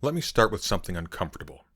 Let me start with something uncomfortable.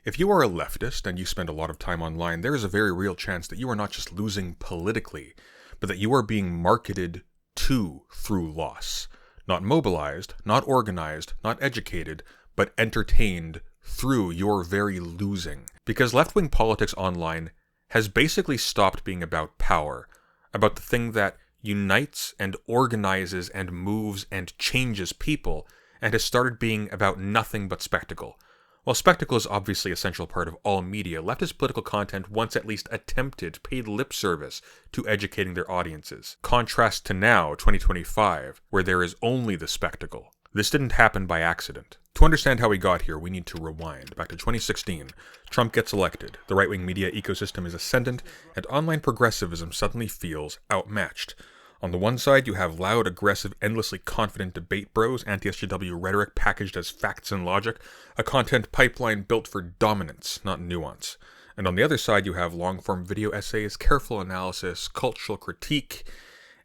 If you are a leftist and you spend a lot of time online, there is a very real chance that you are not just losing politically, but that you are being marketed to through loss. Not mobilized, not organized, not educated, but entertained through your very losing. Because left-wing politics online has basically stopped being about power, about the thing that unites and organizes and moves and changes people, and has started being about nothing but spectacle. While spectacle is obviously an essential part of all media, leftist political content once at least attempted, paid lip service to educating their audiences. Contrast to now, 2025, where there is only the spectacle. This didn't happen by accident. To understand how we got here, we need to rewind back to 2016. Trump gets elected, the right-wing media ecosystem is ascendant, and online progressivism suddenly feels outmatched. On the one side, you have loud, aggressive, endlessly confident debate bros, anti-SJW rhetoric packaged as facts and logic, a content pipeline built for dominance, not nuance. And on the other side, you have long-form video essays, careful analysis, cultural critique,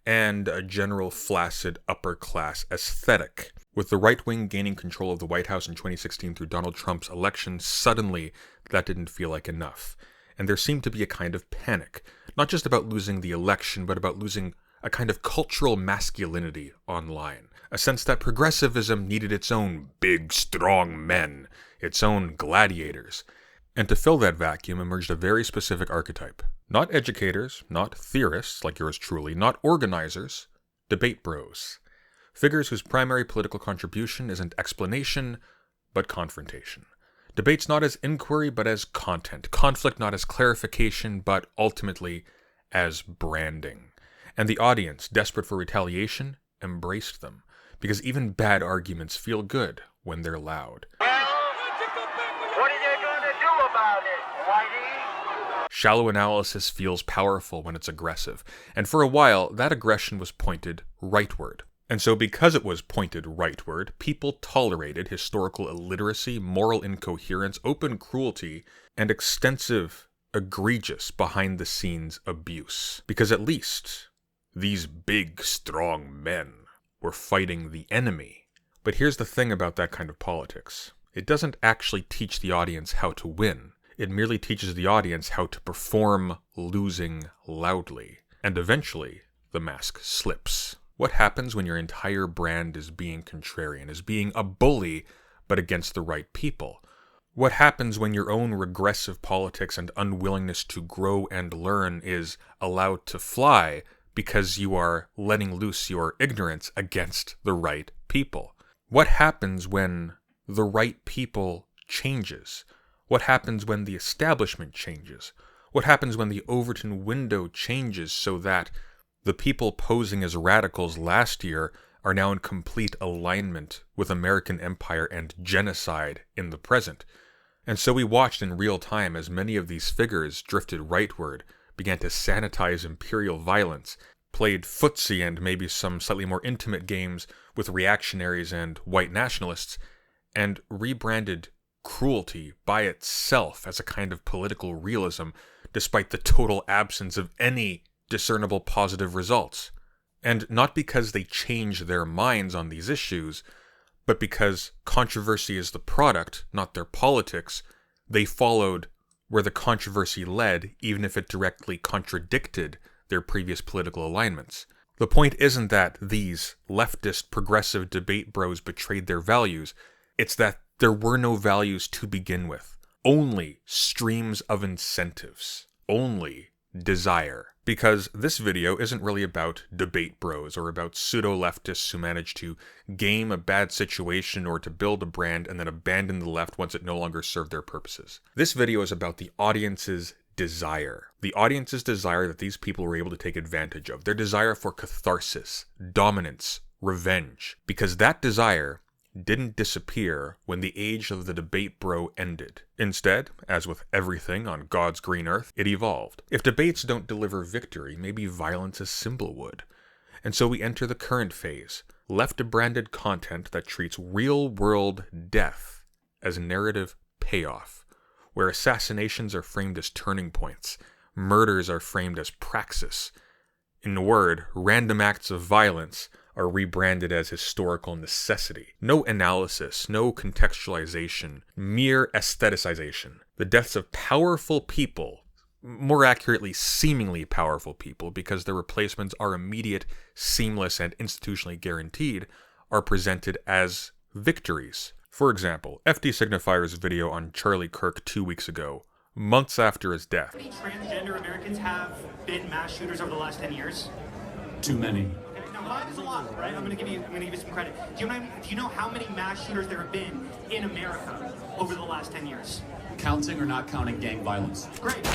and a general flaccid upper-class aesthetic. With the right wing gaining control of the White House in 2016 through Donald Trump's election, suddenly that didn't feel like enough. And there seemed to be a kind of panic, not just about losing the election, but about losing a kind of cultural masculinity online. A sense that progressivism needed its own big, strong men, its own gladiators. And to fill that vacuum emerged a very specific archetype. Not educators, not theorists like yours truly, not organizers, debate bros. Figures whose primary political contribution isn't explanation, but confrontation. Debates not as inquiry, but as content. Conflict not as clarification, but ultimately as branding. And the audience, desperate for retaliation, embraced them. Because even bad arguments feel good when they're loud. What are they going to do about it, Whitey? Shallow analysis feels powerful when it's aggressive. And for a while, that aggression was pointed rightward. And so because it was pointed rightward, people tolerated historical illiteracy, moral incoherence, open cruelty, and extensive, egregious, behind-the-scenes abuse. Because at least these big, strong men were fighting the enemy. But here's the thing about that kind of politics. It doesn't actually teach the audience how to win. It merely teaches the audience how to perform losing loudly. And eventually, the mask slips. What happens when your entire brand is being contrarian, is being a bully, but against the right people? What happens when your own regressive politics and unwillingness to grow and learn is allowed to fly because you are letting loose your ignorance against the right people? What happens when the right people changes? What happens when the establishment changes? What happens when the Overton window changes so that the people posing as radicals last year are now in complete alignment with American empire and genocide in the present? And so we watched in real time as many of these figures drifted rightward, began to sanitize imperial violence, played footsie and maybe some slightly more intimate games with reactionaries and white nationalists, and rebranded cruelty by itself as a kind of political realism, despite the total absence of any discernible positive results. And not because they changed their minds on these issues, but because controversy is the product, not their politics, they followed where the controversy led, even if it directly contradicted their previous political alignments. The point isn't that these leftist progressive debate bros betrayed their values, it's that there were no values to begin with. Only streams of incentives. Only desire. Because this video isn't really about debate bros or about pseudo-leftists who manage to game a bad situation or to build a brand and then abandon the left once it no longer served their purposes. This video is about the audience's desire. The audience's desire that these people were able to take advantage of. Their desire for catharsis, dominance, revenge. Because that desire didn't disappear when the age of the debate bro ended. Instead, as with everything on God's green earth, it evolved. If debates don't deliver victory, maybe violence as symbol would. And so we enter the current phase, left-branded content that treats real-world death as narrative payoff, where assassinations are framed as turning points, murders are framed as praxis. In a word, random acts of violence are rebranded as historical necessity. No analysis, no contextualization, mere aestheticization. The deaths of powerful people, more accurately, seemingly powerful people, because their replacements are immediate, seamless, and institutionally guaranteed, are presented as victories. For example, FD Signifier's video on Charlie Kirk 2 weeks ago, months after his death. How many transgender Americans have been mass shooters over the last 10 years? Too many. Okay, now 5 is a lot, right? I'm gonna give you some credit. Do you know how many mass shooters there have been in America over the last 10 years? Counting or not counting gang violence? Great.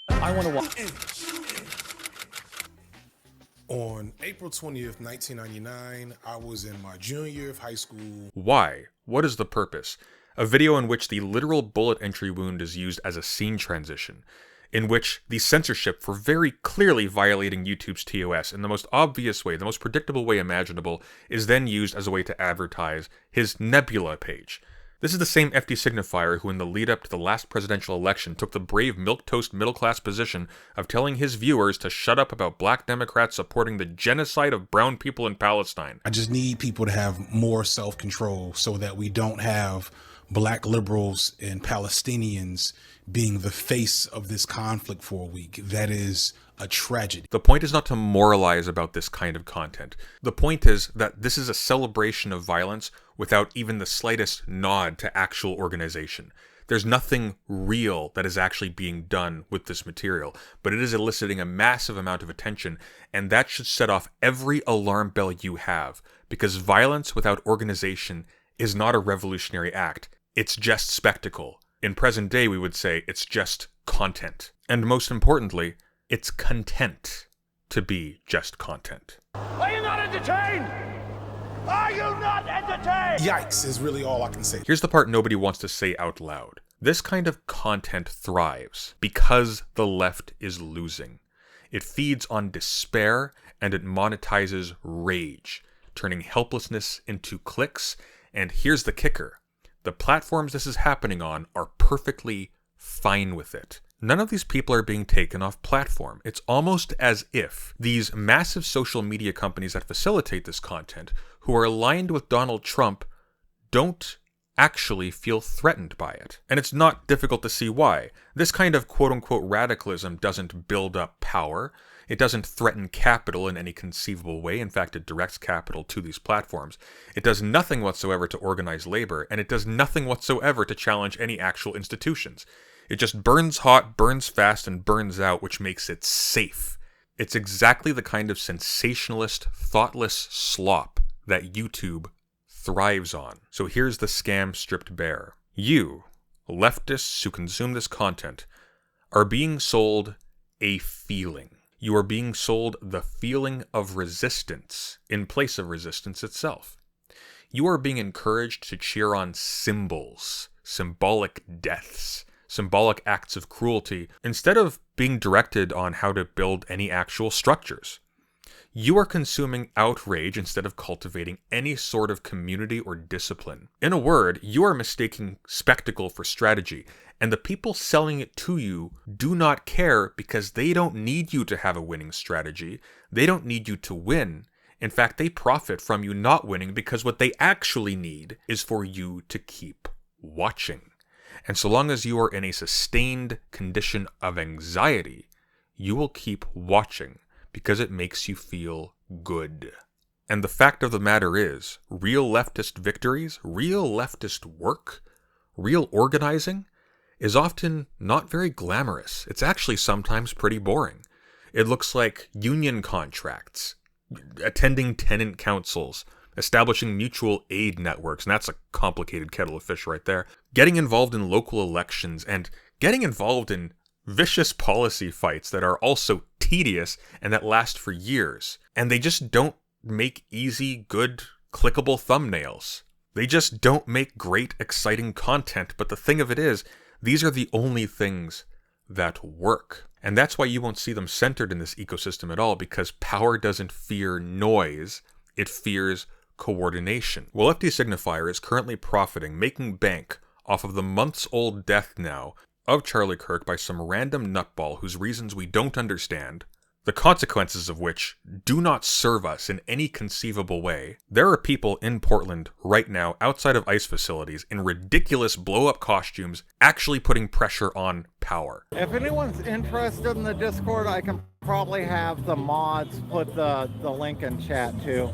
I want to watch. On April 20th, 1999, I was in my junior year of high school. Why? What is the purpose? A video in which the literal bullet entry wound is used as a scene transition, in which the censorship for very clearly violating YouTube's TOS in the most obvious way, the most predictable way imaginable, is then used as a way to advertise his Nebula page. This is the same FD Signifier who in the lead-up to the last presidential election took the brave milquetoast middle-class position of telling his viewers to shut up about black Democrats supporting the genocide of brown people in Palestine. I just need people to have more self-control so that we don't have black liberals and Palestinians being the face of this conflict for a week. That is a tragedy. The point is not to moralize about this kind of content. The point is that this is a celebration of violence without even the slightest nod to actual organization. There's nothing real that is actually being done with this material, but it is eliciting a massive amount of attention, and that should set off every alarm bell you have, because violence without organization is not a revolutionary act. It's just spectacle. In present day, we would say it's just content. And most importantly, it's content to be just content. Are you not entertained? Are you not entertained? Yikes is really all I can say. Here's the part nobody wants to say out loud. This kind of content thrives because the left is losing. It feeds on despair and it monetizes rage, turning helplessness into clicks. And here's the kicker. The platforms this is happening on are perfectly fine with it. None of these people are being taken off platform. It's almost as if these massive social media companies that facilitate this content, who are aligned with Donald Trump, don't actually feel threatened by it. And it's not difficult to see why. This kind of quote-unquote radicalism doesn't build up power. It doesn't threaten capital in any conceivable way. In fact, it directs capital to these platforms. It does nothing whatsoever to organize labor, and it does nothing whatsoever to challenge any actual institutions. It just burns hot, burns fast, and burns out, which makes it safe. It's exactly the kind of sensationalist, thoughtless slop that YouTube thrives on. So here's the scam stripped bare. You, leftists who consume this content, are being sold a feeling. You are being sold the feeling of resistance in place of resistance itself. You are being encouraged to cheer on symbols, symbolic deaths, symbolic acts of cruelty, instead of being directed on how to build any actual structures. You are consuming outrage instead of cultivating any sort of community or discipline. In a word, you are mistaking spectacle for strategy, and the people selling it to you do not care because they don't need you to have a winning strategy. They don't need you to win. In fact, they profit from you not winning because what they actually need is for you to keep watching. And so long as you are in a sustained condition of anxiety, you will keep watching because it makes you feel good. And the fact of the matter is, real leftist victories, real leftist work, real organizing is often not very glamorous. It's actually sometimes pretty boring. It looks like union contracts, attending tenant councils, establishing mutual aid networks, and that's a complicated kettle of fish right there, getting involved in local elections, and getting involved in vicious policy fights that are also tedious and that last for years. And they just don't make easy, good, clickable thumbnails. They just don't make great, exciting content, but the thing of it is, these are the only things that work. And that's why you won't see them centered in this ecosystem at all, because power doesn't fear noise, it fears coordination. Well, FD Signifier is currently profiting, making bank off of the months-old death now of Charlie Kirk by some random nutball whose reasons we don't understand, the consequences of which do not serve us in any conceivable way. There are people in Portland right now outside of ICE facilities in ridiculous blow-up costumes actually putting pressure on power. If anyone's interested in the Discord, I can probably have the mods put the link in chat too.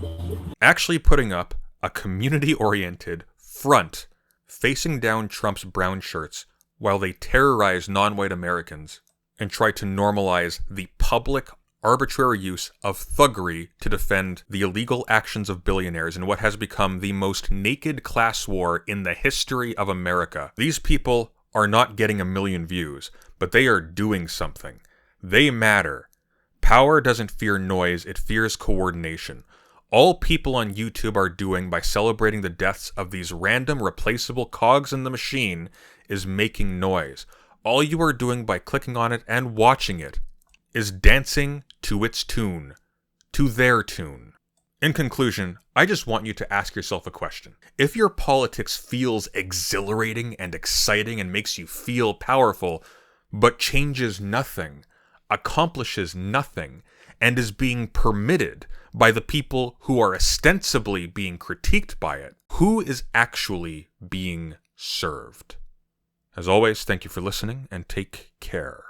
Actually putting up a community-oriented front facing down Trump's brown shirts while they terrorize non-white Americans and try to normalize the public arbitrary use of thuggery to defend the illegal actions of billionaires in what has become the most naked class war in the history of America. These people are not getting a million views, but they are doing something. They matter. Power doesn't fear noise, it fears coordination. All people on YouTube are doing by celebrating the deaths of these random replaceable cogs in the machine is making noise. All you are doing by clicking on it and watching it is dancing to its tune, to their tune. In conclusion, I just want you to ask yourself a question. If your politics feels exhilarating and exciting and makes you feel powerful, but changes nothing, accomplishes nothing, and is being permitted by the people who are ostensibly being critiqued by it, who is actually being served? As always, thank you for listening and take care.